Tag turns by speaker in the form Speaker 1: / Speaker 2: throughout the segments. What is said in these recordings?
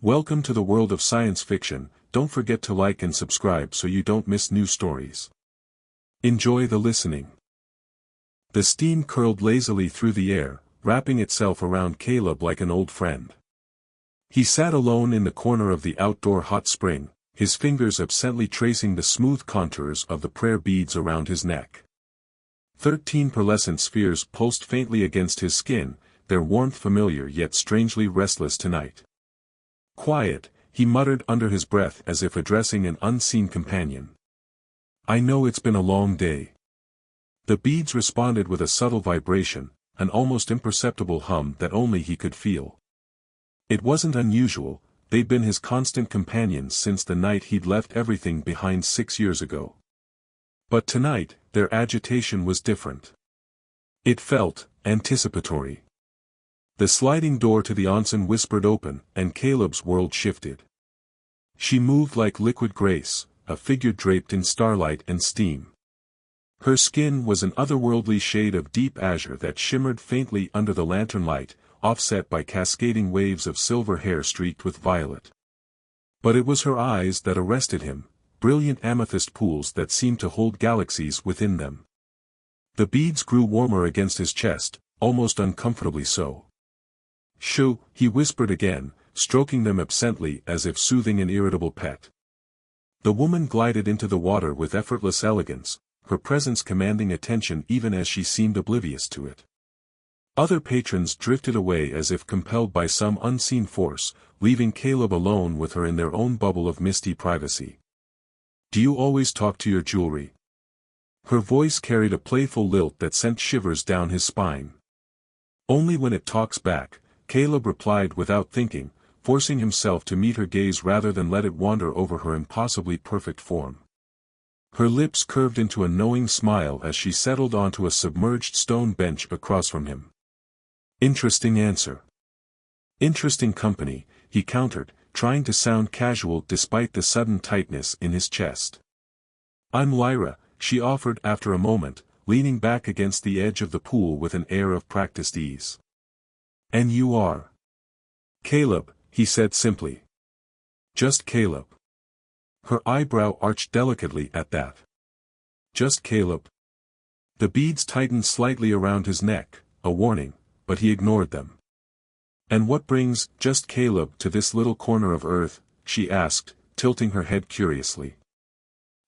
Speaker 1: Welcome to the world of science fiction. Don't forget to like and subscribe so you don't miss new stories. Enjoy the listening. The steam curled lazily through the air, wrapping itself around Caleb like an old friend. He sat alone in the corner of the outdoor hot spring, his fingers absently tracing the smooth contours of the prayer beads around his neck. 13 pearlescent spheres pulsed faintly against his skin, their warmth familiar yet strangely restless tonight. Quiet, he muttered under his breath as if addressing an unseen companion. I know it's been a long day. The beads responded with a subtle vibration, an almost imperceptible hum that only he could feel. It wasn't unusual, they'd been his constant companions since the night he'd left everything behind 6 years ago. But tonight, their agitation was different. It felt anticipatory. The sliding door to the onsen whispered open, and Caleb's world shifted. She moved like liquid grace, a figure draped in starlight and steam. Her skin was an otherworldly shade of deep azure that shimmered faintly under the lantern light, offset by cascading waves of silver hair streaked with violet. But it was her eyes that arrested him, brilliant amethyst pools that seemed to hold galaxies within them. The beads grew warmer against his chest, almost uncomfortably so. Shoo, he whispered again, stroking them absently as if soothing an irritable pet. The woman glided into the water with effortless elegance, her presence commanding attention even as she seemed oblivious to it. Other patrons drifted away as if compelled by some unseen force, leaving Caleb alone with her in their own bubble of misty privacy. Do you always talk to your jewelry? Her voice carried a playful lilt that sent shivers down his spine. Only when it talks back, Caleb replied without thinking, forcing himself to meet her gaze rather than let it wander over her impossibly perfect form. Her lips curved into a knowing smile as she settled onto a submerged stone bench across from him. Interesting answer. Interesting company, he countered, trying to sound casual despite the sudden tightness in his chest. I'm Lyra, she offered after a moment, leaning back against the edge of the pool with an air of practiced ease. And you are? Caleb, he said simply. Just Caleb. Her eyebrow arched delicately at that. Just Caleb. The beads tightened slightly around his neck, a warning, but he ignored them. And what brings just Caleb to this little corner of Earth? She asked, tilting her head curiously.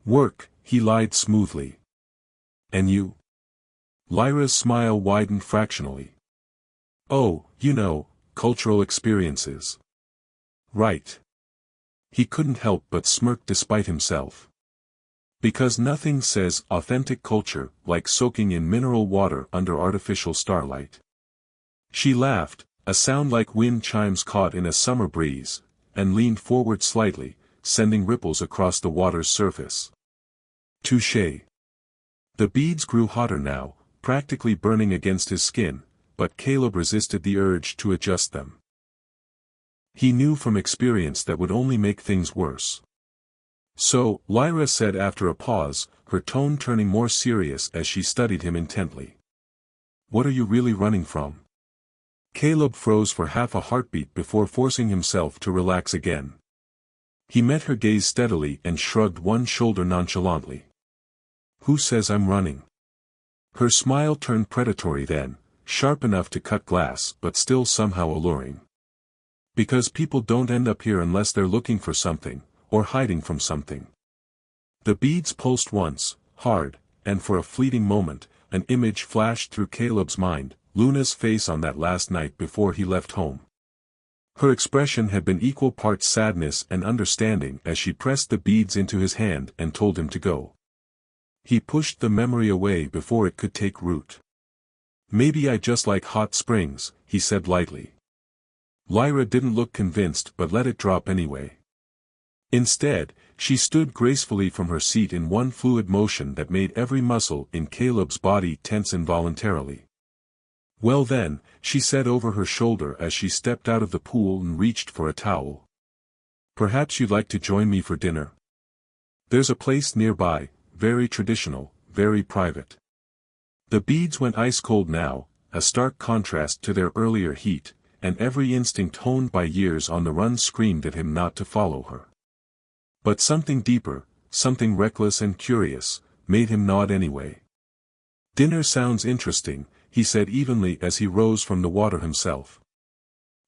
Speaker 1: Work, he lied smoothly. And you? Lyra's smile widened fractionally. Oh, you know, cultural experiences. Right. He couldn't help but smirk despite himself. Because nothing says authentic culture like soaking in mineral water under artificial starlight. She laughed, a sound like wind chimes caught in a summer breeze, and leaned forward slightly, sending ripples across the water's surface. Touché. The beads grew hotter now, practically burning against his skin, but Caleb resisted the urge to adjust them. He knew from experience that would only make things worse. So, Lyra said after a pause, her tone turning more serious as she studied him intently. What are you really running from? Caleb froze for half a heartbeat before forcing himself to relax again. He met her gaze steadily and shrugged one shoulder nonchalantly. Who says I'm running? Her smile turned predatory then, sharp enough to cut glass but still somehow alluring. Because people don't end up here unless they're looking for something, or hiding from something. The beads pulsed once, hard, and for a fleeting moment, an image flashed through Caleb's mind, Luna's face on that last night before he left home. Her expression had been equal parts sadness and understanding as she pressed the beads into his hand and told him to go. He pushed the memory away before it could take root. Maybe I just like hot springs, he said lightly. Lyra didn't look convinced but let it drop anyway. Instead, she stood gracefully from her seat in one fluid motion that made every muscle in Caleb's body tense involuntarily. Well then, she said over her shoulder as she stepped out of the pool and reached for a towel. Perhaps you'd like to join me for dinner? There's a place nearby, very traditional, very private. The beads went ice cold now, a stark contrast to their earlier heat, and every instinct honed by years on the run screamed at him not to follow her. But something deeper, something reckless and curious, made him nod anyway. "Dinner sounds interesting," he said evenly as he rose from the water himself.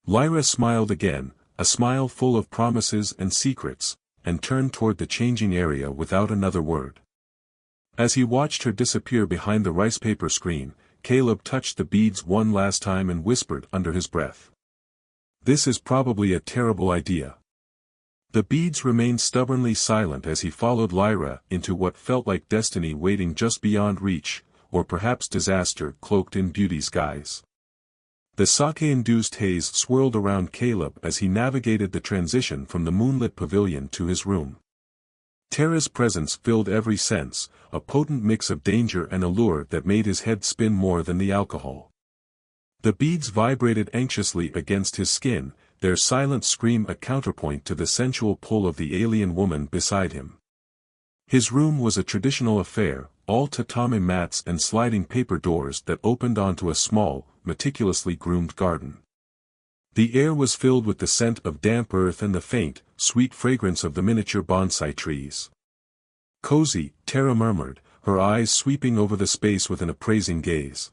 Speaker 1: Lyra smiled again, a smile full of promises and secrets, and turned toward the changing area without another word. As he watched her disappear behind the rice paper screen, Caleb touched the beads one last time and whispered under his breath, "This is probably a terrible idea." The beads remained stubbornly silent as he followed Lyra into what felt like destiny waiting just beyond reach, or perhaps disaster cloaked in beauty's guise. The sake-induced haze swirled around Caleb as he navigated the transition from the moonlit pavilion to his room. Tara's presence filled every sense, a potent mix of danger and allure that made his head spin more than the alcohol. The beads vibrated anxiously against his skin, their silent scream a counterpoint to the sensual pull of the alien woman beside him. His room was a traditional affair, all tatami mats and sliding paper doors that opened onto a small, meticulously groomed garden. The air was filled with the scent of damp earth and the faint, sweet fragrance of the miniature bonsai trees. "Cozy," Tara murmured, her eyes sweeping over the space with an appraising gaze.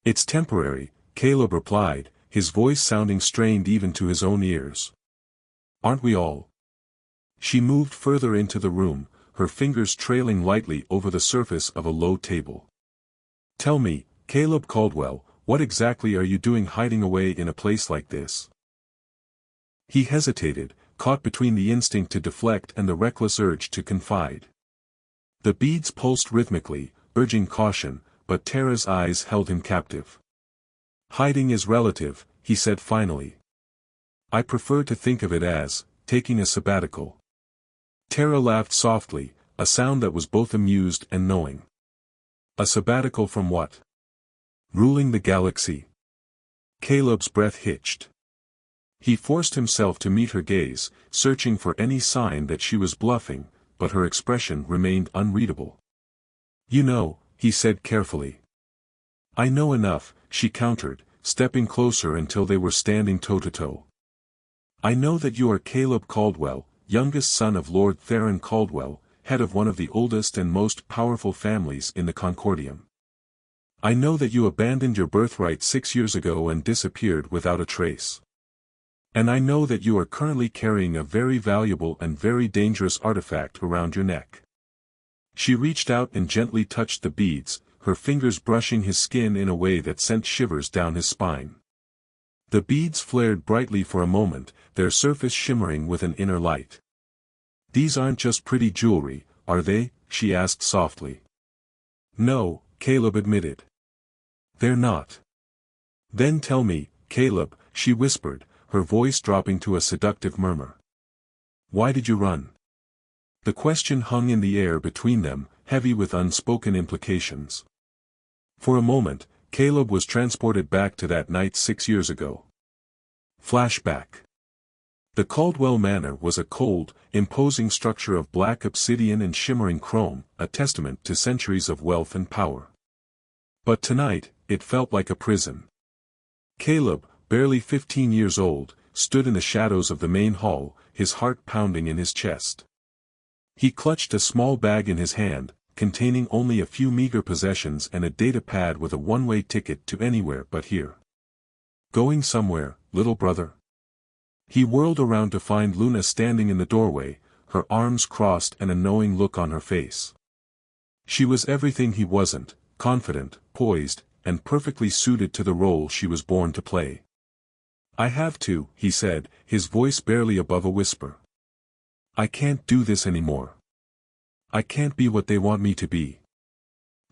Speaker 1: "It's temporary," Caleb replied, his voice sounding strained even to his own ears. "Aren't we all?" She moved further into the room, her fingers trailing lightly over the surface of a low table. "Tell me, Caleb Caldwell, what exactly are you doing hiding away in a place like this?" He hesitated, caught between the instinct to deflect and the reckless urge to confide. The beads pulsed rhythmically, urging caution, but Tara's eyes held him captive. "Hiding is relative," he said finally. "I prefer to think of it as, taking a sabbatical." Tara laughed softly, a sound that was both amused and knowing. "A sabbatical from what?" "Ruling the galaxy." Caleb's breath hitched. He forced himself to meet her gaze, searching for any sign that she was bluffing, but her expression remained unreadable. "You know," he said carefully. "I know enough," she countered, stepping closer until they were standing toe-to-toe. "I know that you are Caleb Caldwell, youngest son of Lord Theron Caldwell, head of one of the oldest and most powerful families in the Concordium. I know that you abandoned your birthright 6 years ago and disappeared without a trace. And I know that you are currently carrying a very valuable and very dangerous artifact around your neck." She reached out and gently touched the beads, her fingers brushing his skin in a way that sent shivers down his spine. The beads flared brightly for a moment, their surface shimmering with an inner light. "These aren't just pretty jewelry, are they?" she asked softly. "No," Caleb admitted. "They're not." "Then tell me, Caleb," she whispered, her voice dropping to a seductive murmur. "Why did you run?" The question hung in the air between them, heavy with unspoken implications. For a moment, Caleb was transported back to that night 6 years ago. Flashback. The Caldwell Manor was a cold, imposing structure of black obsidian and shimmering chrome, a testament to centuries of wealth and power. But tonight, it felt like a prison. Caleb, barely 15 years old, stood in the shadows of the main hall, his heart pounding in his chest. He clutched a small bag in his hand, containing only a few meager possessions and a data pad with a one-way ticket to anywhere but here. "Going somewhere, little brother?" He whirled around to find Luna standing in the doorway, her arms crossed and a knowing look on her face. She was everything he wasn't, confident, poised, and perfectly suited to the role she was born to play. "I have to," he said, his voice barely above a whisper. "I can't do this anymore. I can't be what they want me to be."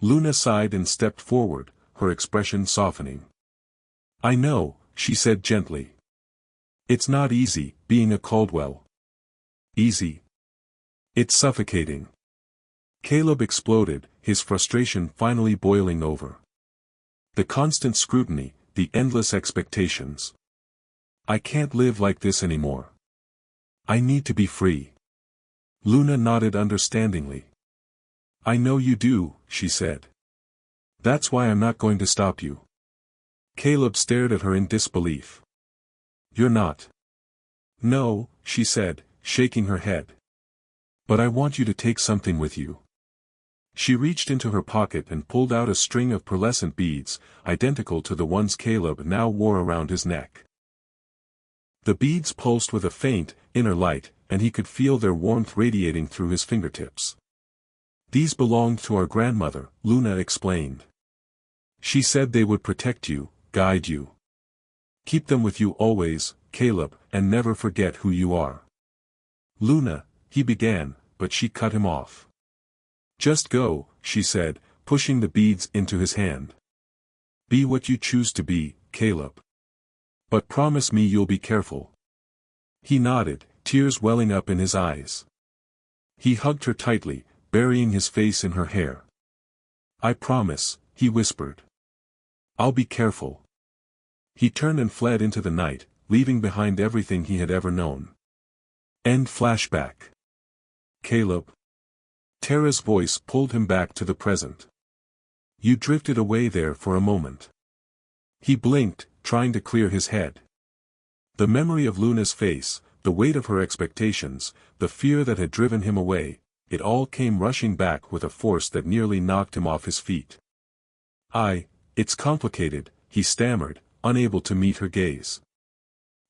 Speaker 1: Luna sighed and stepped forward, her expression softening. "I know," she said gently. "It's not easy, being a Caldwell." "Easy? It's suffocating." Caleb exploded, his frustration finally boiling over. "The constant scrutiny, the endless expectations. I can't live like this anymore. I need to be free." Luna nodded understandingly. "I know you do," she said. "That's why I'm not going to stop you." Caleb stared at her in disbelief. You're not. No, she said, shaking her head. But I want you to take something with you. She reached into her pocket and pulled out a string of pearlescent beads, identical to the ones Caleb now wore around his neck. The beads pulsed with a faint, inner light, and he could feel their warmth radiating through his fingertips. These belonged to our grandmother, Luna explained. She said they would protect you, guide you. Keep them with you always, Caleb, and never forget who you are. Luna, he began, but she cut him off. Just go, she said, pushing the beads into his hand. Be what you choose to be, Caleb. But promise me you'll be careful. He nodded, tears welling up in his eyes. He hugged her tightly, burying his face in her hair. I promise, he whispered. I'll be careful. He turned and fled into the night, leaving behind everything he had ever known. End flashback. Caleb. Tara's voice pulled him back to the present. You drifted away there for a moment. He blinked, trying to clear his head. The memory of Luna's face, the weight of her expectations, the fear that had driven him away, it all came rushing back with a force that nearly knocked him off his feet. It's complicated, he stammered, unable to meet her gaze.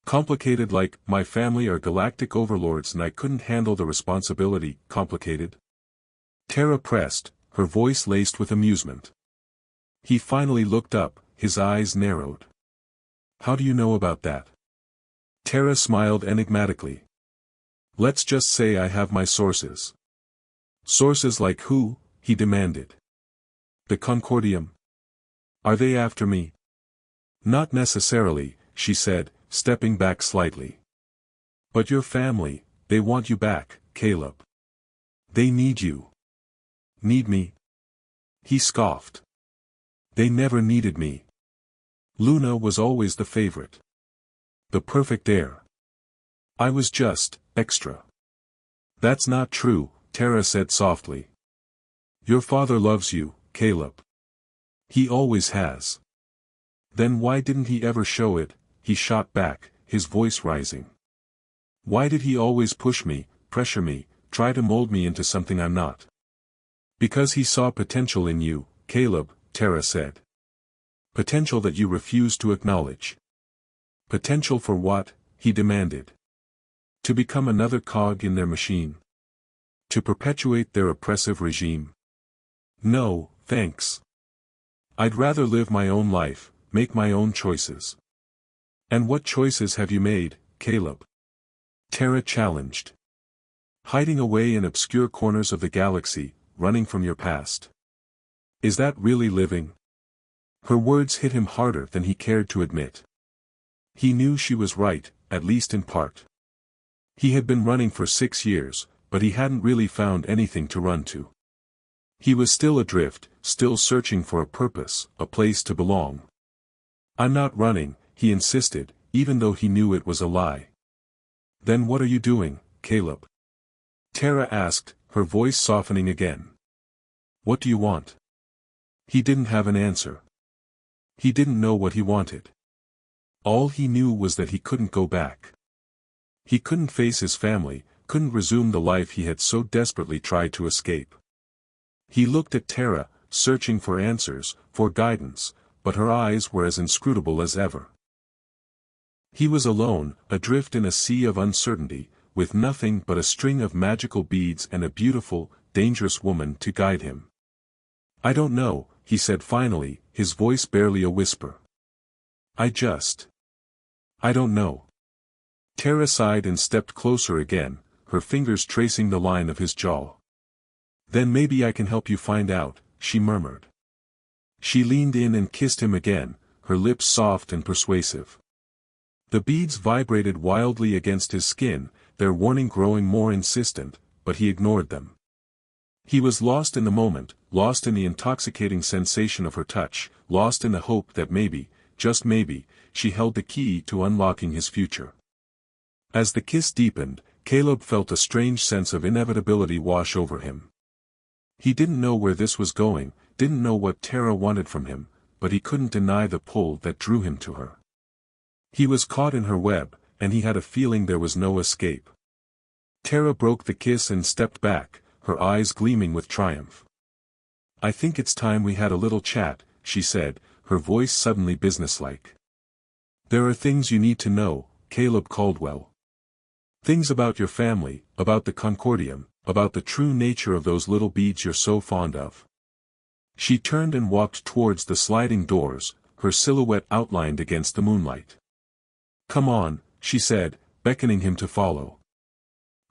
Speaker 1: Complicated like, my family are galactic overlords and I couldn't handle the responsibility, complicated? Tara pressed, her voice laced with amusement. He finally looked up, his eyes narrowed. How do you know about that? Tara smiled enigmatically. Let's just say I have my sources. Sources like who? He demanded. The Concordium. Are they after me? Not necessarily, she said, stepping back slightly. But your family, they want you back, Caleb. They need you. Need me? He scoffed. They never needed me. Luna was always the favorite. The perfect heir. I was just, extra. That's not true, Tara said softly. Your father loves you, Caleb. He always has. Then why didn't he ever show it? He shot back, his voice rising. Why did he always push me, pressure me, try to mold me into something I'm not? Because he saw potential in you, Caleb, Tara said. Potential that you refused to acknowledge. Potential for what? He demanded. To become another cog in their machine. To perpetuate their oppressive regime. No, thanks. I'd rather live my own life, make my own choices. And what choices have you made, Caleb? Tara challenged. Hiding away in obscure corners of the galaxy, running from your past. Is that really living? Her words hit him harder than he cared to admit. He knew she was right, at least in part. He had been running for 6 years, but he hadn't really found anything to run to. He was still adrift, still searching for a purpose, a place to belong. I'm not running, he insisted, even though he knew it was a lie. Then what are you doing, Caleb? Tara asked, her voice softening again. What do you want? He didn't have an answer. He didn't know what he wanted. All he knew was that he couldn't go back. He couldn't face his family, couldn't resume the life he had so desperately tried to escape. He looked at Tara, searching for answers, for guidance, but her eyes were as inscrutable as ever. He was alone, adrift in a sea of uncertainty, with nothing but a string of magical beads and a beautiful, dangerous woman to guide him. I don't know, he said finally, his voice barely a whisper. I don't know. Tara sighed and stepped closer again, her fingers tracing the line of his jaw. Then maybe I can help you find out, she murmured. She leaned in and kissed him again, her lips soft and persuasive. The beads vibrated wildly against his skin, their warning growing more insistent, but he ignored them. He was lost in the moment, lost in the intoxicating sensation of her touch, lost in the hope that maybe, just maybe, she held the key to unlocking his future. As the kiss deepened, Caleb felt a strange sense of inevitability wash over him. He didn't know where this was going, didn't know what Tara wanted from him, but he couldn't deny the pull that drew him to her. He was caught in her web, and he had a feeling there was no escape. Tara broke the kiss and stepped back, her eyes gleaming with triumph. "I think it's time we had a little chat," she said, her voice suddenly businesslike. "There are things you need to know, Caleb Caldwell. Things about your family, about the Concordium, about the true nature of those little beads you're so fond of." She turned and walked towards the sliding doors, her silhouette outlined against the moonlight. "Come on," she said, beckoning him to follow.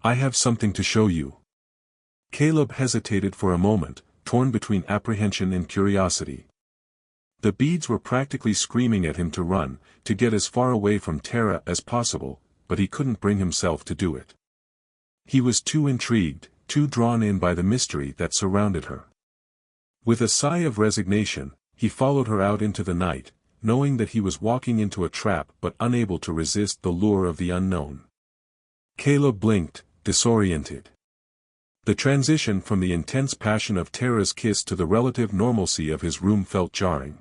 Speaker 1: "I have something to show you." Caleb hesitated for a moment, torn between apprehension and curiosity. The beads were practically screaming at him to run, to get as far away from Tara as possible, but he couldn't bring himself to do it. He was too intrigued, too drawn in by the mystery that surrounded her. With a sigh of resignation, he followed her out into the night, knowing that he was walking into a trap but unable to resist the lure of the unknown. Caleb blinked, disoriented. The transition from the intense passion of Tara's kiss to the relative normalcy of his room felt jarring.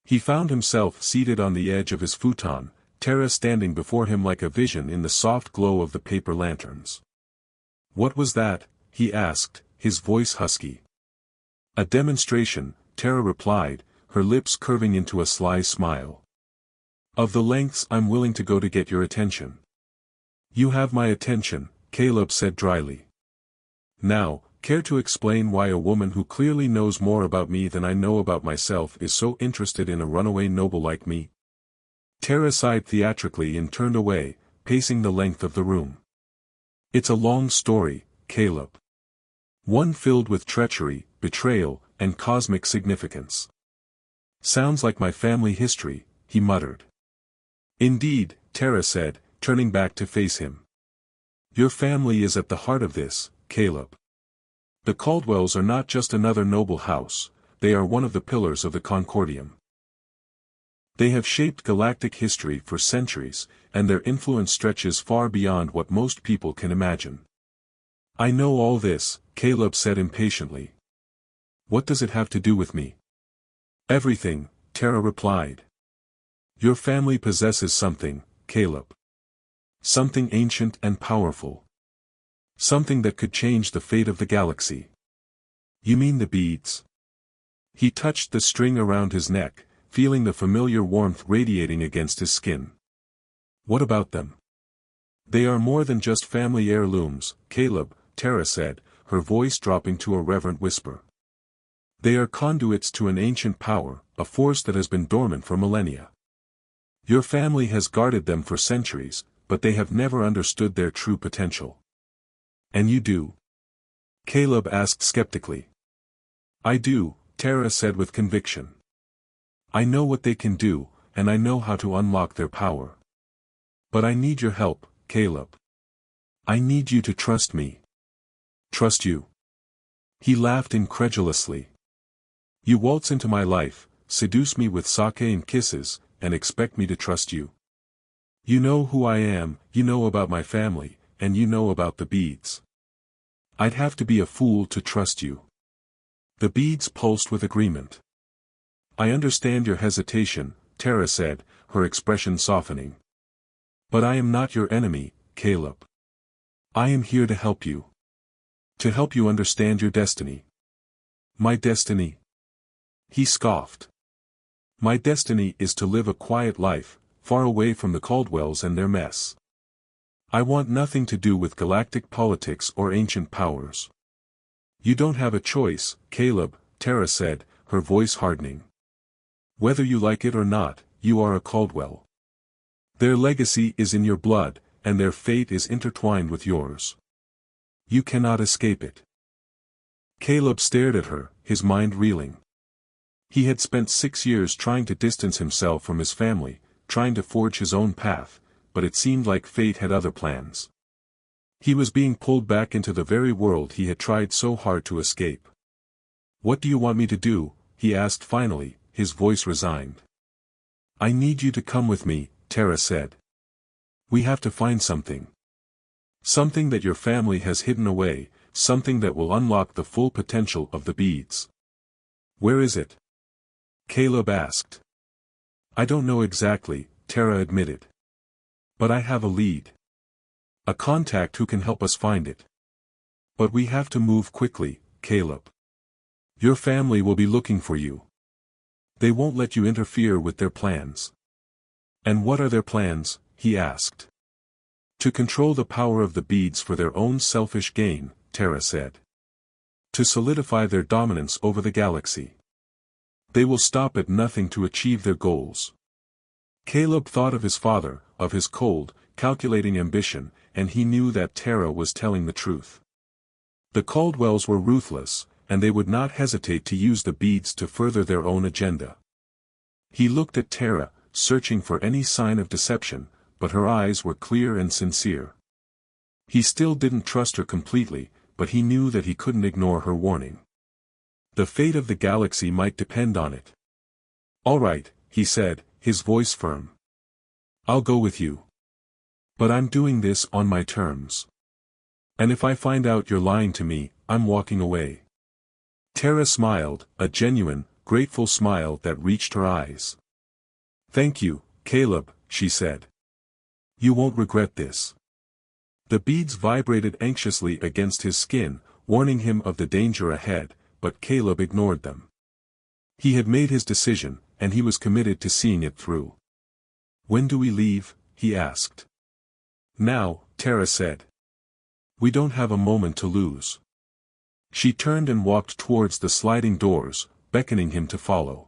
Speaker 1: He found himself seated on the edge of his futon, Tara standing before him like a vision in the soft glow of the paper lanterns. "What was that?" he asked, his voice husky. "A demonstration," Tara replied, her lips curving into a sly smile. "Of the lengths I'm willing to go to get your attention." "You have my attention," Caleb said dryly. "Now, care to explain why a woman who clearly knows more about me than I know about myself is so interested in a runaway noble like me?" Tara sighed theatrically and turned away, pacing the length of the room. "It's a long story, Caleb. One filled with treachery, betrayal, and cosmic significance." "Sounds like my family history," he muttered. "Indeed," Tara said, turning back to face him. "Your family is at the heart of this, Caleb. The Caldwells are not just another noble house, they are one of the pillars of the Concordium. They have shaped galactic history for centuries, and their influence stretches far beyond what most people can imagine." "I know all this," Caleb said impatiently. "What does it have to do with me?" "Everything," Tara replied. "Your family possesses something, Caleb. Something ancient and powerful. Something that could change the fate of the galaxy." "You mean the beads?" He touched the string around his neck, feeling the familiar warmth radiating against his skin. "What about them?" "They are more than just family heirlooms, Caleb," Tara said, her voice dropping to a reverent whisper. "They are conduits to an ancient power, a force that has been dormant for millennia. Your family has guarded them for centuries, but they have never understood their true potential." "And you do?" Caleb asked skeptically. "I do," Tara said with conviction. "I know what they can do, and I know how to unlock their power. But I need your help, Caleb. I need you to trust me." "Trust you?" He laughed incredulously. "You waltz into my life, seduce me with sake and kisses, and expect me to trust you? You know who I am, you know about my family, and you know about the beads. I'd have to be a fool to trust you." The beads pulsed with agreement. "I understand your hesitation," Tara said, her expression softening. "But I am not your enemy, Caleb. I am here to help you. To help you understand your destiny." "My destiny?" He scoffed. "My destiny is to live a quiet life, far away from the Caldwells and their mess. I want nothing to do with galactic politics or ancient powers." "You don't have a choice, Caleb," Tara said, her voice hardening. "Whether you like it or not, you are a Caldwell. Their legacy is in your blood, and their fate is intertwined with yours. You cannot escape it." Caleb stared at her, his mind reeling. He had spent 6 years trying to distance himself from his family, trying to forge his own path, but it seemed like fate had other plans. He was being pulled back into the very world he had tried so hard to escape. "What do you want me to do?" he asked finally, his voice resigned. "I need you to come with me," Tara said. "We have to find something. Something that your family has hidden away, something that will unlock the full potential of the beads." "Where is it?" Caleb asked. "I don't know exactly," Tara admitted. But I have a lead. A contact who can help us find it. But we have to move quickly, Caleb. Your family will be looking for you. They won't let you interfere with their plans. And what are their plans? He asked. To control the power of the beads for their own selfish gain, Tara said. To solidify their dominance over the galaxy. They will stop at nothing to achieve their goals. Caleb thought of his father, of his cold, calculating ambition, and he knew that Tara was telling the truth. The Caldwells were ruthless, and they would not hesitate to use the beads to further their own agenda. He looked at Tara, searching for any sign of deception, but her eyes were clear and sincere. He still didn't trust her completely, but he knew that he couldn't ignore her warning. The fate of the galaxy might depend on it. All right, he said, his voice firm. I'll go with you. But I'm doing this on my terms. And if I find out you're lying to me, I'm walking away. Tara smiled, a genuine, grateful smile that reached her eyes. Thank you, Caleb, she said. You won't regret this. The beads vibrated anxiously against his skin, warning him of the danger ahead, but Caleb ignored them. He had made his decision, and he was committed to seeing it through. When do we leave? He asked. Now, Tara said. We don't have a moment to lose. She turned and walked towards the sliding doors, beckoning him to follow.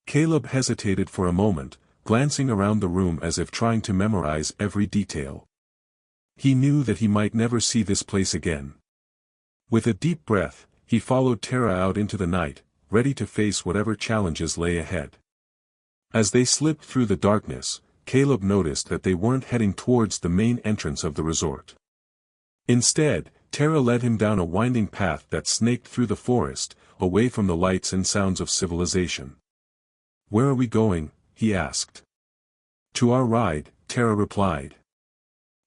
Speaker 1: Caleb hesitated for a moment, glancing around the room as if trying to memorize every detail. He knew that he might never see this place again. With a deep breath, he followed Tara out into the night, ready to face whatever challenges lay ahead. As they slipped through the darkness, Caleb noticed that they weren't heading towards the main entrance of the resort. Instead, Tara led him down a winding path that snaked through the forest, away from the lights and sounds of civilization. Where are we going? He asked. To our ride, Tara replied.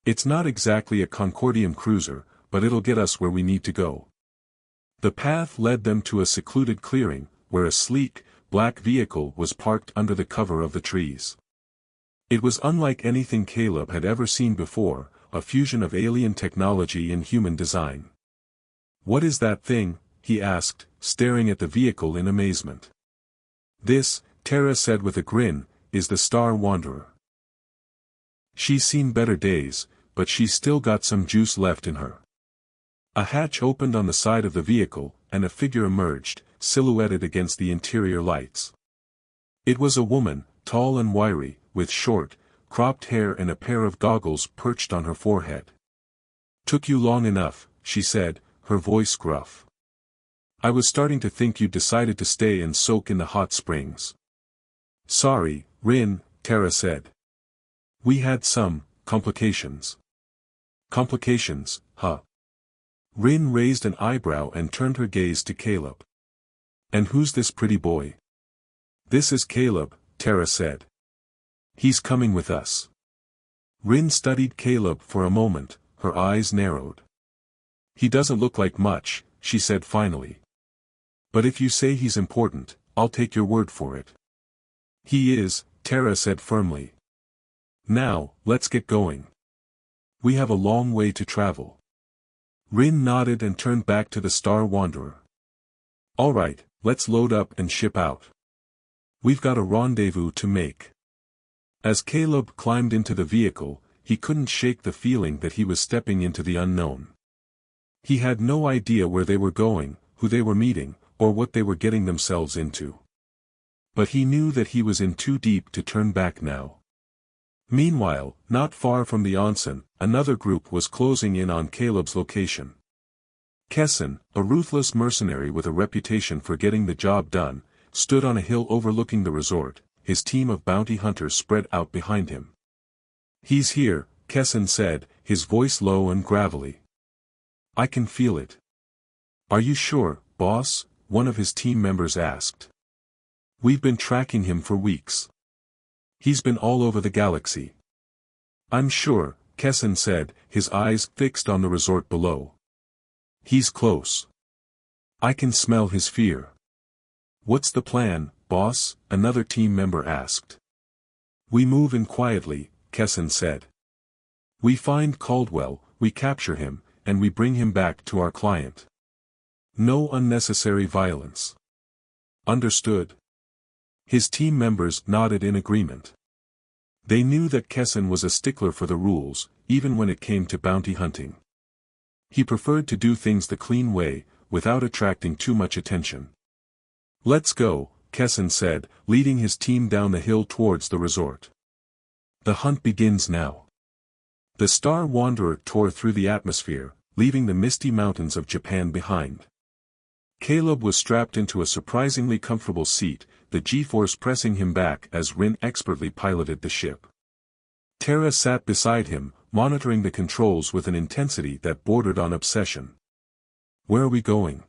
Speaker 1: It's not exactly a Concordium cruiser, but it'll get us where we need to go. The path led them to a secluded clearing, where a sleek, black vehicle was parked under the cover of the trees. It was unlike anything Caleb had ever seen before, a fusion of alien technology and human design. What is that thing? He asked, staring at the vehicle in amazement. This, Tara said with a grin, is the Star Wanderer. She's seen better days, but she's still got some juice left in her. A hatch opened on the side of the vehicle, and a figure emerged, silhouetted against the interior lights. It was a woman, tall and wiry, with short, cropped hair and a pair of goggles perched on her forehead. Took you long enough, she said, her voice gruff. I was starting to think you'd decided to stay and soak in the hot springs. Sorry, Rin, Tara said. We had some complications. Complications, huh? Rin raised an eyebrow and turned her gaze to Caleb. And who's this pretty boy? This is Caleb, Tara said. He's coming with us. Rin studied Caleb for a moment, her eyes narrowed. He doesn't look like much, she said finally. But if you say he's important, I'll take your word for it. He is, Tara said firmly. Now, let's get going. We have a long way to travel. Rin nodded and turned back to the Star Wanderer. All right, let's load up and ship out. We've got a rendezvous to make. As Caleb climbed into the vehicle, he couldn't shake the feeling that he was stepping into the unknown. He had no idea where they were going, who they were meeting, or what they were getting themselves into. But he knew that he was in too deep to turn back now. Meanwhile, not far from the onsen, another group was closing in on Caleb's location. Kesson, a ruthless mercenary with a reputation for getting the job done, stood on a hill overlooking the resort, his team of bounty hunters spread out behind him. He's here, Kesson said, his voice low and gravelly. I can feel it. Are you sure, boss? One of his team members asked. We've been tracking him for weeks. He's been all over the galaxy. I'm sure, Kesson said, his eyes fixed on the resort below. He's close. I can smell his fear. What's the plan, boss? Another team member asked. We move in quietly, Kessin said. We find Caldwell, we capture him, and we bring him back to our client. No unnecessary violence. Understood. His team members nodded in agreement. They knew that Kessin was a stickler for the rules, even when it came to bounty hunting. He preferred to do things the clean way, without attracting too much attention. Let's go, Kessin said, leading his team down the hill towards the resort. The hunt begins now. The Star Wanderer tore through the atmosphere, leaving the misty mountains of Japan behind. Caleb was strapped into a surprisingly comfortable seat, the G-force pressing him back as Rin expertly piloted the ship. Tara sat beside him, monitoring the controls with an intensity that bordered on obsession. Where are we going?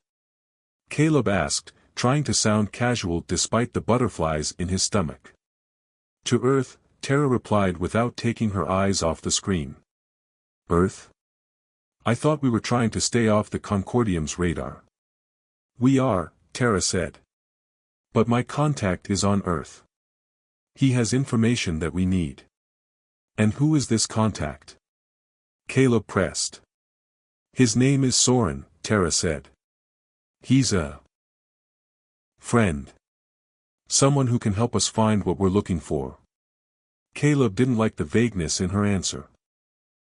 Speaker 1: Caleb asked, trying to sound casual despite the butterflies in his stomach. To Earth, Tara replied without taking her eyes off the screen. Earth? I thought we were trying to stay off the Concordium's radar. We are, Tara said. But my contact is on Earth. He has information that we need. And who is this contact? Caleb pressed. His name is Soren, Tara said. He's a friend. Someone who can help us find what we're looking for. Caleb didn't like the vagueness in her answer.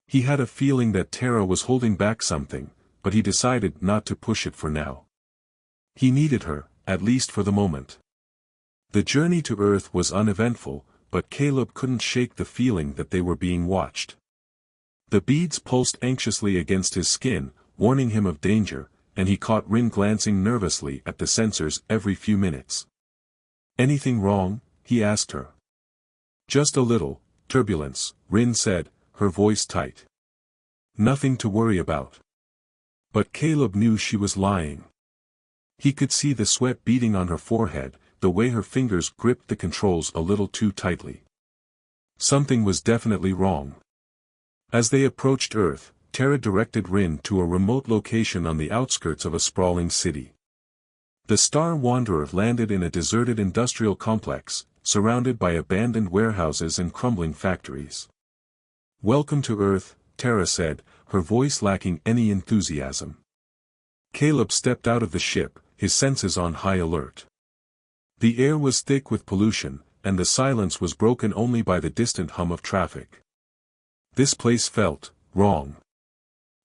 Speaker 1: He had a feeling that Tara was holding back something, but he decided not to push it for now. He needed her, at least for the moment. The journey to Earth was uneventful, but Caleb couldn't shake the feeling that they were being watched. The beads pulsed anxiously against his skin, warning him of danger, and he caught Rin glancing nervously at the sensors every few minutes. Anything wrong? He asked her. Just a little turbulence, Rin said, her voice tight. Nothing to worry about. But Caleb knew she was lying. He could see the sweat beading on her forehead, the way her fingers gripped the controls a little too tightly. Something was definitely wrong. As they approached Earth, Tara directed Rin to a remote location on the outskirts of a sprawling city. The Star Wanderer landed in a deserted industrial complex, surrounded by abandoned warehouses and crumbling factories. Welcome to Earth, Tara said, her voice lacking any enthusiasm. Caleb stepped out of the ship, his senses on high alert. The air was thick with pollution, and the silence was broken only by the distant hum of traffic. This place felt wrong.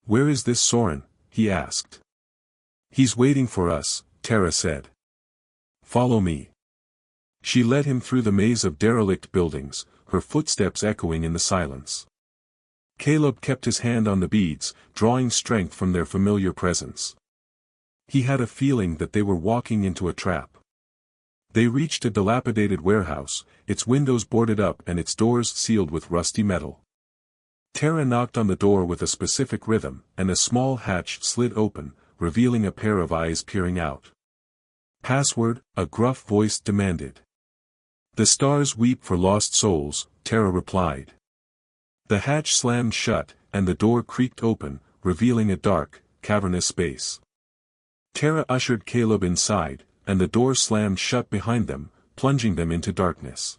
Speaker 1: Where is this Soren? He asked. He's waiting for us, Tara said. Follow me. She led him through the maze of derelict buildings, her footsteps echoing in the silence. Caleb kept his hand on the beads, drawing strength from their familiar presence. He had a feeling that they were walking into a trap. They reached a dilapidated warehouse, its windows boarded up and its doors sealed with rusty metal. Tara knocked on the door with a specific rhythm, and a small hatch slid open, revealing a pair of eyes peering out. Password, a gruff voice demanded. The stars weep for lost souls, Tara replied. The hatch slammed shut, and the door creaked open, revealing a dark, cavernous space. Tara ushered Caleb inside, and the door slammed shut behind them, plunging them into darkness.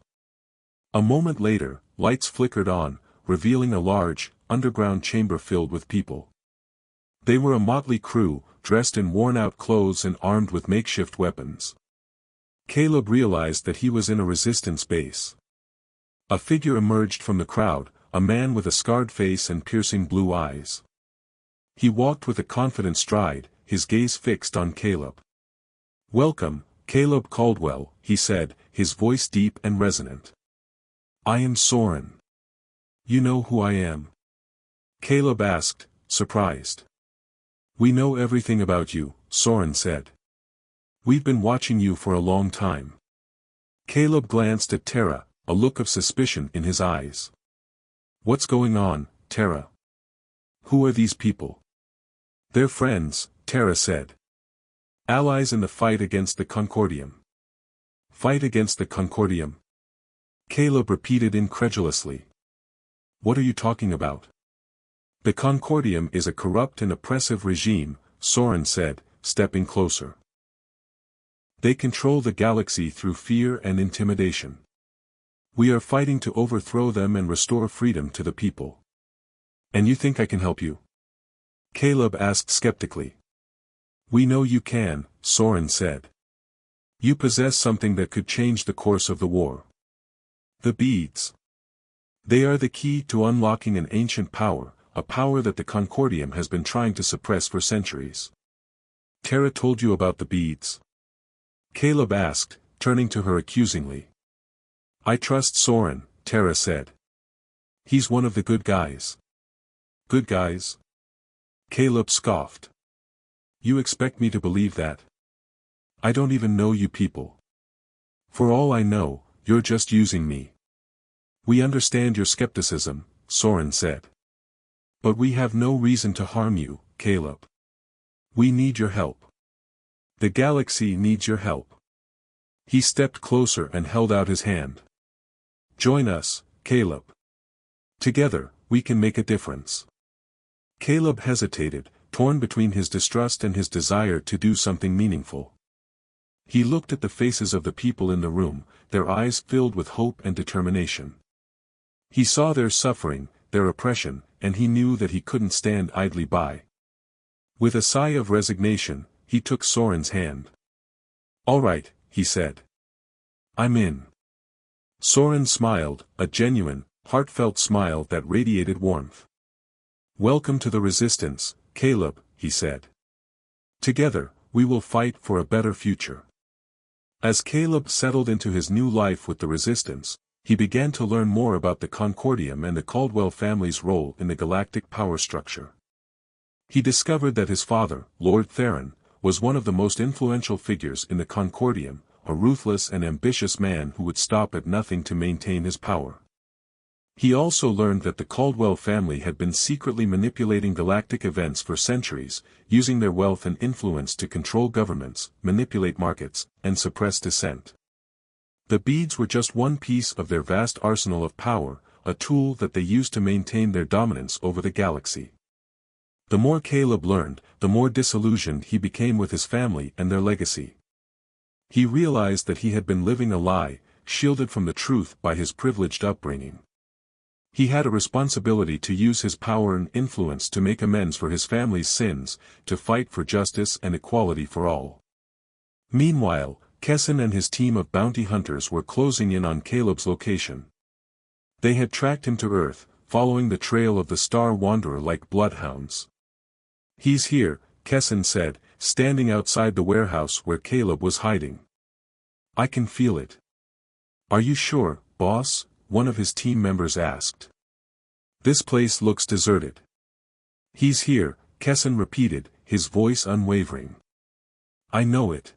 Speaker 1: A moment later, lights flickered on, revealing a large, underground chamber filled with people. They were a motley crew, dressed in worn-out clothes and armed with makeshift weapons. Caleb realized that he was in a resistance base. A figure emerged from the crowd, a man with a scarred face and piercing blue eyes. He walked with a confident stride, his gaze fixed on Caleb. Welcome, Caleb Caldwell, he said, his voice deep and resonant. I am Soren. You know who I am? Caleb asked, surprised. We know everything about you, Soren said. We've been watching you for a long time. Caleb glanced at Tara, a look of suspicion in his eyes. What's going on, Tara? Who are these people? They're friends, Tara said. Allies in the fight against the Concordium. Fight against the Concordium? Caleb repeated incredulously. What are you talking about? The Concordium is a corrupt and oppressive regime, Soren said, stepping closer. They control the galaxy through fear and intimidation. We are fighting to overthrow them and restore freedom to the people. And you think I can help you? Caleb asked skeptically. We know you can, Soren said. You possess something that could change the course of the war. The beads. They are the key to unlocking an ancient power, a power that the Concordium has been trying to suppress for centuries. Tara told you about the beads? Caleb asked, turning to her accusingly. I trust Soren, Tara said. He's one of the good guys. Good guys? Caleb scoffed. You expect me to believe that? I don't even know you people. For all I know, you're just using me. We understand your skepticism, Soren said. But we have no reason to harm you, Caleb. We need your help. The galaxy needs your help. He stepped closer and held out his hand. Join us, Caleb. Together, we can make a difference. Caleb hesitated, torn between his distrust and his desire to do something meaningful. He looked at the faces of the people in the room, their eyes filled with hope and determination. He saw their suffering, their oppression, and he knew that he couldn't stand idly by. With a sigh of resignation, he took Soren's hand. All right, he said. I'm in. Soren smiled, a genuine, heartfelt smile that radiated warmth. Welcome to the resistance, Caleb, he said. Together, we will fight for a better future. As Caleb settled into his new life with the resistance, he began to learn more about the Concordium and the Caldwell family's role in the galactic power structure. He discovered that his father, Lord Theron, was one of the most influential figures in the Concordium, a ruthless and ambitious man who would stop at nothing to maintain his power. He also learned that the Caldwell family had been secretly manipulating galactic events for centuries, using their wealth and influence to control governments, manipulate markets, and suppress dissent. The beads were just one piece of their vast arsenal of power, a tool that they used to maintain their dominance over the galaxy. The more Caleb learned, the more disillusioned he became with his family and their legacy. He realized that he had been living a lie, shielded from the truth by his privileged upbringing. He had a responsibility to use his power and influence to make amends for his family's sins, to fight for justice and equality for all. Meanwhile, Kessin and his team of bounty hunters were closing in on Caleb's location. They had tracked him to Earth, following the trail of the Star Wanderer like bloodhounds. He's here, Kessin said, standing outside the warehouse where Caleb was hiding. I can feel it. Are you sure, boss? One of his team members asked. This place looks deserted. He's here, Kessin repeated, his voice unwavering. I know it.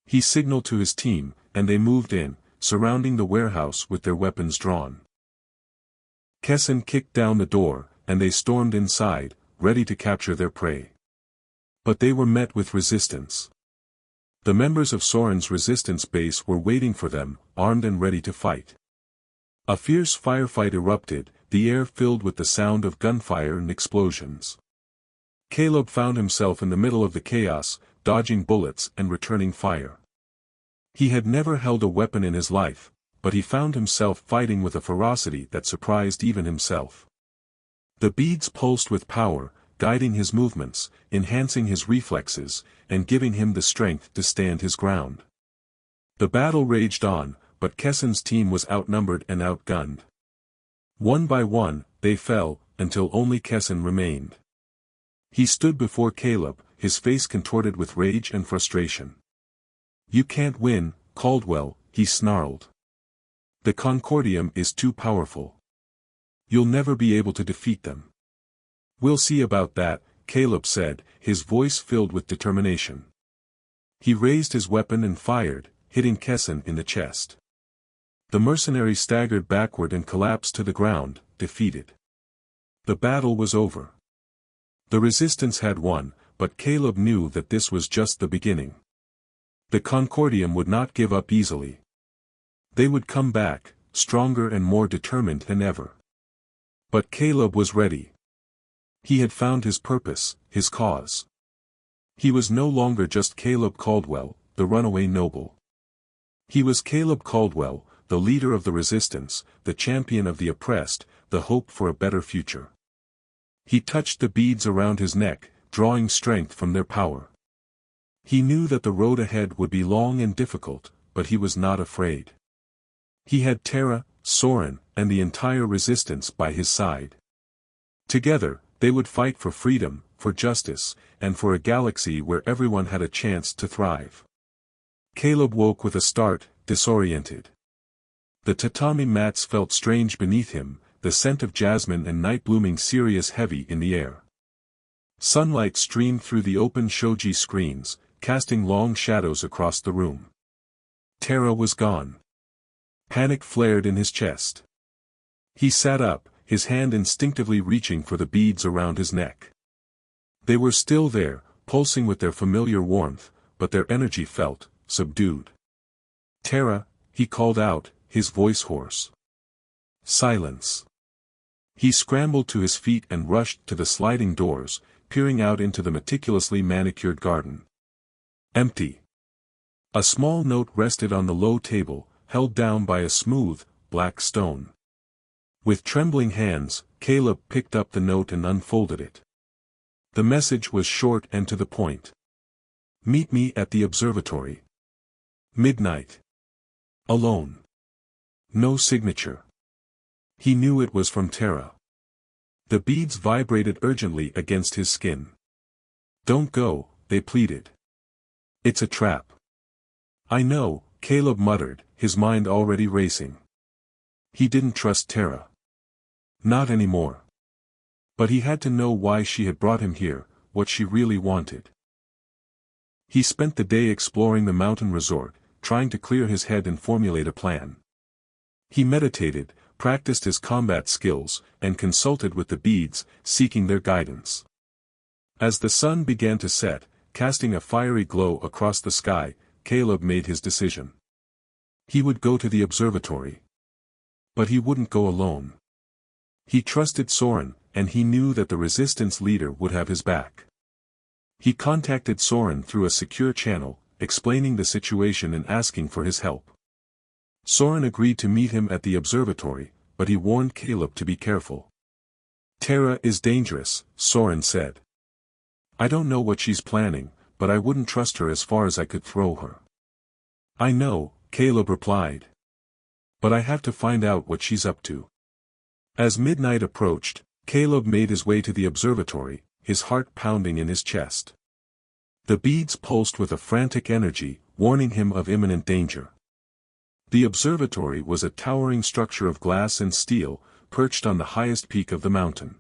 Speaker 1: He signaled to his team, and they moved in, surrounding the warehouse with their weapons drawn. Kessin kicked down the door, and they stormed inside, ready to capture their prey. But they were met with resistance. The members of Soren's resistance base were waiting for them, armed and ready to fight. A fierce firefight erupted, the air filled with the sound of gunfire and explosions. Caleb found himself in the middle of the chaos, dodging bullets and returning fire. He had never held a weapon in his life, but he found himself fighting with a ferocity that surprised even himself. The beads pulsed with power, guiding his movements, enhancing his reflexes, and giving him the strength to stand his ground. The battle raged on, but Kessin's team was outnumbered and outgunned. One by one, they fell, until only Kessin remained. He stood before Caleb, his face contorted with rage and frustration. You can't win, Caldwell, he snarled. The Concordium is too powerful. You'll never be able to defeat them. We'll see about that, Caleb said, his voice filled with determination. He raised his weapon and fired, hitting Kessin in the chest. The mercenary staggered backward and collapsed to the ground, defeated. The battle was over. The resistance had won, but Caleb knew that this was just the beginning. The Concordium would not give up easily. They would come back, stronger and more determined than ever. But Caleb was ready. He had found his purpose, his cause. He was no longer just Caleb Caldwell, the runaway noble. He was Caleb Caldwell, the leader of the resistance, the champion of the oppressed, the hope for a better future. He touched the beads around his neck, drawing strength from their power. He knew that the road ahead would be long and difficult, but he was not afraid. He had Terra, Soren, and the entire resistance by his side. Together, they would fight for freedom, for justice, and for a galaxy where everyone had a chance to thrive. Caleb woke with a start, disoriented. The tatami mats felt strange beneath him, the scent of jasmine and night blooming cereus heavy in the air. Sunlight streamed through the open shoji screens, casting long shadows across the room. Terra was gone. Panic flared in his chest. He sat up, his hand instinctively reaching for the beads around his neck. They were still there, pulsing with their familiar warmth, but their energy felt subdued. Terra, he called out, his voice hoarse. Silence. He scrambled to his feet and rushed to the sliding doors, peering out into the meticulously manicured garden. Empty. A small note rested on the low table, held down by a smooth, black stone. With trembling hands, Caleb picked up the note and unfolded it. The message was short and to the point. Meet me at the observatory. Midnight. Alone. No signature. He knew it was from Terra. The beads vibrated urgently against his skin. Don't go, they pleaded. It's a trap. I know, Caleb muttered, his mind already racing. He didn't trust Terra. Not anymore. But he had to know why she had brought him here, what she really wanted. He spent the day exploring the mountain resort, trying to clear his head and formulate a plan. He meditated, practiced his combat skills, and consulted with the beads, seeking their guidance. As the sun began to set, casting a fiery glow across the sky, Caleb made his decision. He would go to the observatory. But he wouldn't go alone. He trusted Soren, and he knew that the resistance leader would have his back. He contacted Soren through a secure channel, explaining the situation and asking for his help. Soren agreed to meet him at the observatory, but he warned Caleb to be careful. Terra is dangerous, Soren said. I don't know what she's planning, but I wouldn't trust her as far as I could throw her. I know, Caleb replied. But I have to find out what she's up to. As midnight approached, Caleb made his way to the observatory, his heart pounding in his chest. The beads pulsed with a frantic energy, warning him of imminent danger. The observatory was a towering structure of glass and steel, perched on the highest peak of the mountain.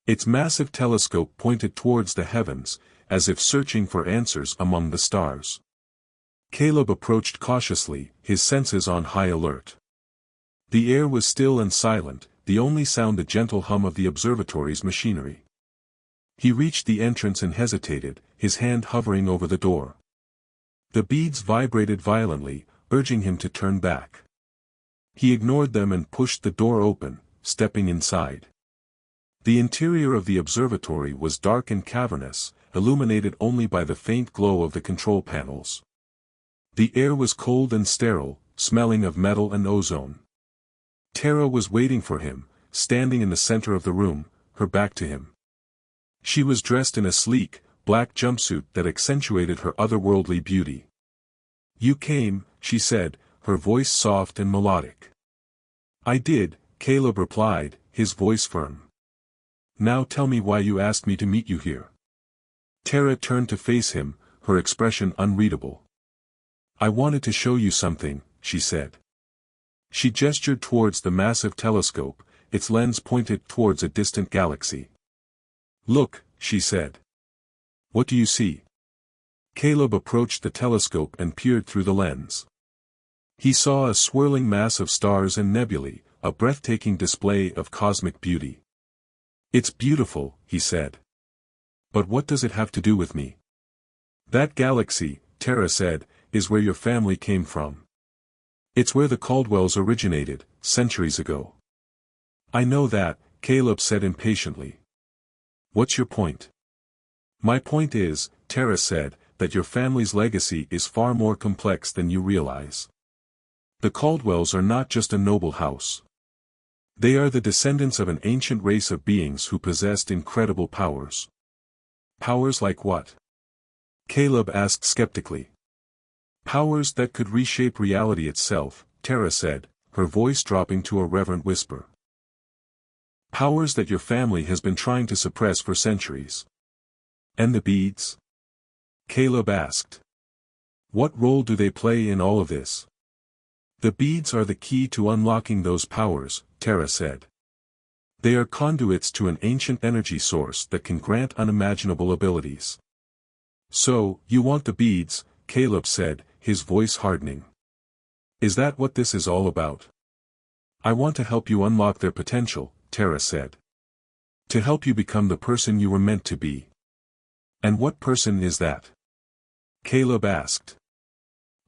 Speaker 1: Its massive telescope pointed towards the heavens, as if searching for answers among the stars. Caleb approached cautiously, his senses on high alert. The air was still and silent, the only sound the gentle hum of the observatory's machinery. He reached the entrance and hesitated, his hand hovering over the door. The beads vibrated violently, urging him to turn back. He ignored them and pushed the door open, stepping inside. The interior of the observatory was dark and cavernous, illuminated only by the faint glow of the control panels. The air was cold and sterile, smelling of metal and ozone. Terra was waiting for him, standing in the center of the room, her back to him. She was dressed in a sleek, black jumpsuit that accentuated her otherworldly beauty. You came, she said, her voice soft and melodic. I did, Caleb replied, his voice firm. Now tell me why you asked me to meet you here. Terra turned to face him, her expression unreadable. I wanted to show you something, she said. She gestured towards the massive telescope, its lens pointed towards a distant galaxy. Look, she said. What do you see? Caleb approached the telescope and peered through the lens. He saw a swirling mass of stars and nebulae, a breathtaking display of cosmic beauty. It's beautiful, he said. But what does it have to do with me? That galaxy, Terra said, is where your family came from. It's where the Caldwells originated, centuries ago. I know that, Caleb said impatiently. What's your point? My point is, Terra said, that your family's legacy is far more complex than you realize. The Caldwells are not just a noble house. They are the descendants of an ancient race of beings who possessed incredible powers. Powers like what? Caleb asked skeptically. Powers that could reshape reality itself, Tara said, her voice dropping to a reverent whisper. Powers that your family has been trying to suppress for centuries. And the beads? Caleb asked. What role do they play in all of this? The beads are the key to unlocking those powers, Tara said. They are conduits to an ancient energy source that can grant unimaginable abilities. So, you want the beads, Caleb said, his voice hardening. Is that what this is all about? I want to help you unlock their potential, Tara said. To help you become the person you were meant to be. And what person is that? Caleb asked.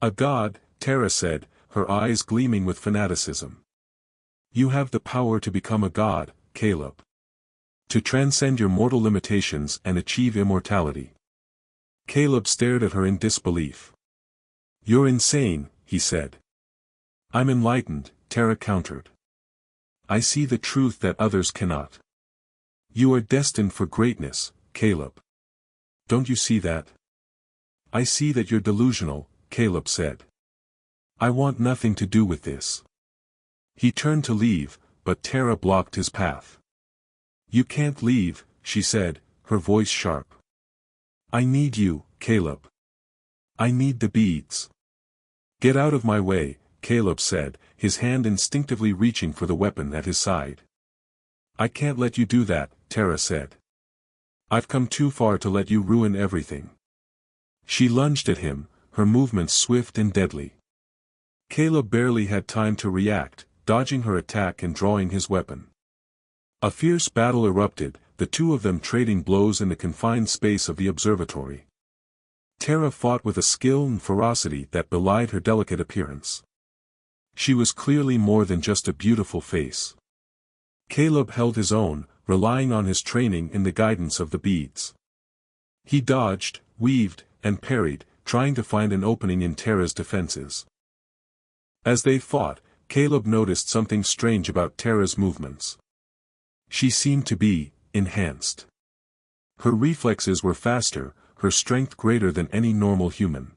Speaker 1: A god, Tara said, her eyes gleaming with fanaticism. You have the power to become a god, Caleb. To transcend your mortal limitations and achieve immortality. Caleb stared at her in disbelief. You're insane, he said. I'm enlightened, Tara countered. I see the truth that others cannot. You are destined for greatness, Caleb. Don't you see that? I see that you're delusional, Caleb said. I want nothing to do with this. He turned to leave, but Tara blocked his path. You can't leave, she said, her voice sharp. I need you, Caleb. I need the beads. Get out of my way, Caleb said, his hand instinctively reaching for the weapon at his side. I can't let you do that, Tara said. I've come too far to let you ruin everything. She lunged at him, her movements swift and deadly. Caleb barely had time to react, dodging her attack and drawing his weapon. A fierce battle erupted, the two of them trading blows in the confined space of the observatory. Tara fought with a skill and ferocity that belied her delicate appearance. She was clearly more than just a beautiful face. Caleb held his own, relying on his training in the guidance of the beads. He dodged, weaved, and parried, trying to find an opening in Tara's defenses. As they fought, Caleb noticed something strange about Tara's movements. She seemed to be enhanced. Her reflexes were faster, her strength greater than any normal human.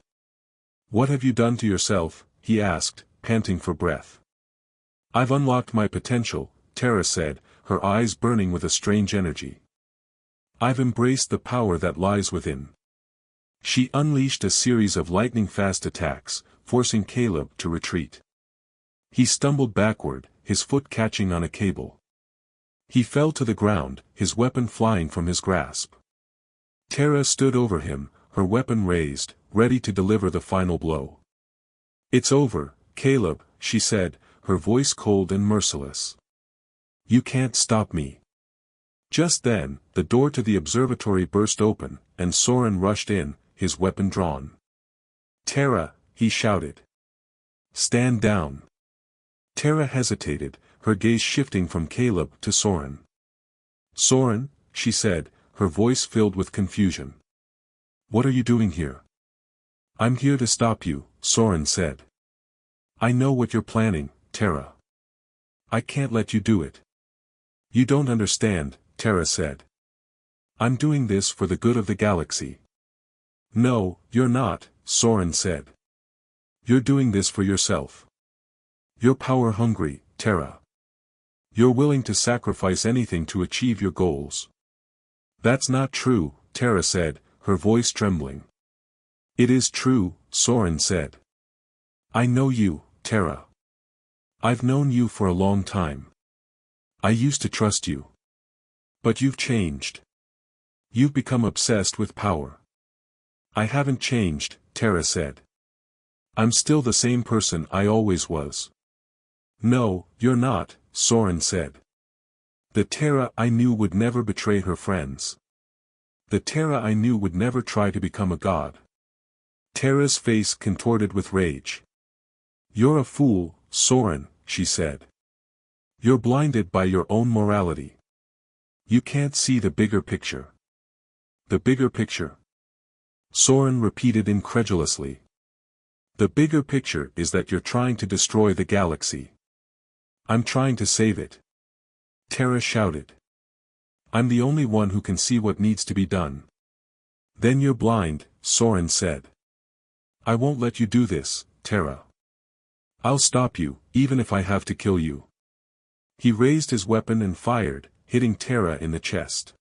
Speaker 1: What have you done to yourself? He asked, panting for breath. I've unlocked my potential, Tara said, her eyes burning with a strange energy. I've embraced the power that lies within. She unleashed a series of lightning-fast attacks, forcing Caleb to retreat. He stumbled backward, his foot catching on a cable. He fell to the ground, his weapon flying from his grasp. Tara stood over him, her weapon raised, ready to deliver the final blow. It's over, Caleb, she said, her voice cold and merciless. You can't stop me. Just then, the door to the observatory burst open, and Soren rushed in, his weapon drawn. Tara, he shouted. Stand down. Tara hesitated, her gaze shifting from Caleb to Soren. Soren, she said, her voice filled with confusion. What are you doing here? I'm here to stop you, Soren said. I know what you're planning, Tara. I can't let you do it. You don't understand, Tara said. I'm doing this for the good of the galaxy. No, you're not, Soren said. You're doing this for yourself. You're power-hungry, Tara. You're willing to sacrifice anything to achieve your goals. That's not true, Tara said, her voice trembling. It is true, Soren said. I know you, Tara. I've known you for a long time. I used to trust you. But you've changed. You've become obsessed with power. I haven't changed, Tara said. I'm still the same person I always was. No, you're not, Soren said. The Tara I knew would never betray her friends. The Tara I knew would never try to become a god. Tara's face contorted with rage. You're a fool, Soren, she said. You're blinded by your own morality. You can't see the bigger picture. The bigger picture? Soren repeated incredulously. The bigger picture is that you're trying to destroy the galaxy. I'm trying to save it. Terra shouted. I'm the only one who can see what needs to be done. Then you're blind, Soren said. I won't let you do this, Terra. I'll stop you, even if I have to kill you. He raised his weapon and fired, hitting Terra in the chest.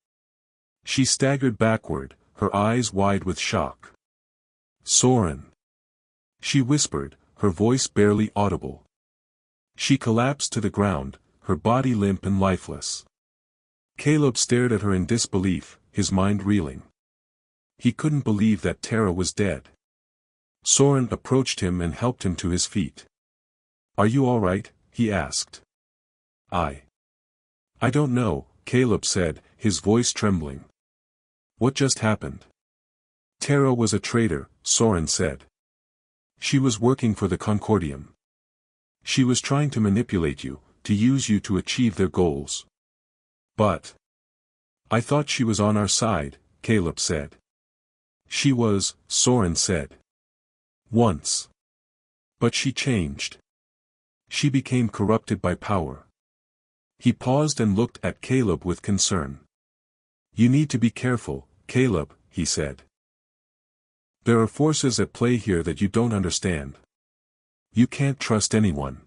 Speaker 1: She staggered backward, her eyes wide with shock. Soren. She whispered, her voice barely audible. She collapsed to the ground, her body limp and lifeless. Caleb stared at her in disbelief, his mind reeling. He couldn't believe that Terra was dead. Soren approached him and helped him to his feet. Are you all right? He asked. I don't know, Caleb said, his voice trembling. What just happened? Terra was a traitor, Soren said. She was working for the Concordium. She was trying to manipulate you, to use you to achieve their goals. But I thought she was on our side, Caleb said. She was, Soren said. Once. But she changed. She became corrupted by power. He paused and looked at Caleb with concern. You need to be careful, Caleb, he said. There are forces at play here that you don't understand. You can't trust anyone.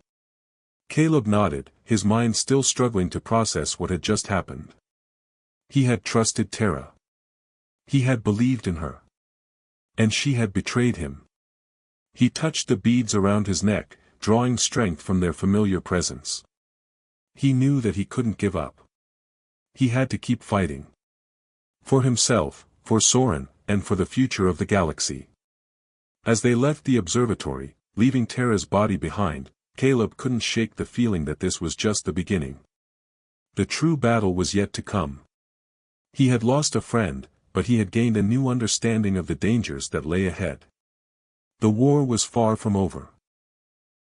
Speaker 1: Caleb nodded, his mind still struggling to process what had just happened. He had trusted Terra. He had believed in her. And she had betrayed him. He touched the beads around his neck, drawing strength from their familiar presence. He knew that he couldn't give up. He had to keep fighting. For himself, for Soren, and for the future of the galaxy. As they left the observatory, leaving Terra's body behind, Caleb couldn't shake the feeling that this was just the beginning. The true battle was yet to come. He had lost a friend, but he had gained a new understanding of the dangers that lay ahead. The war was far from over.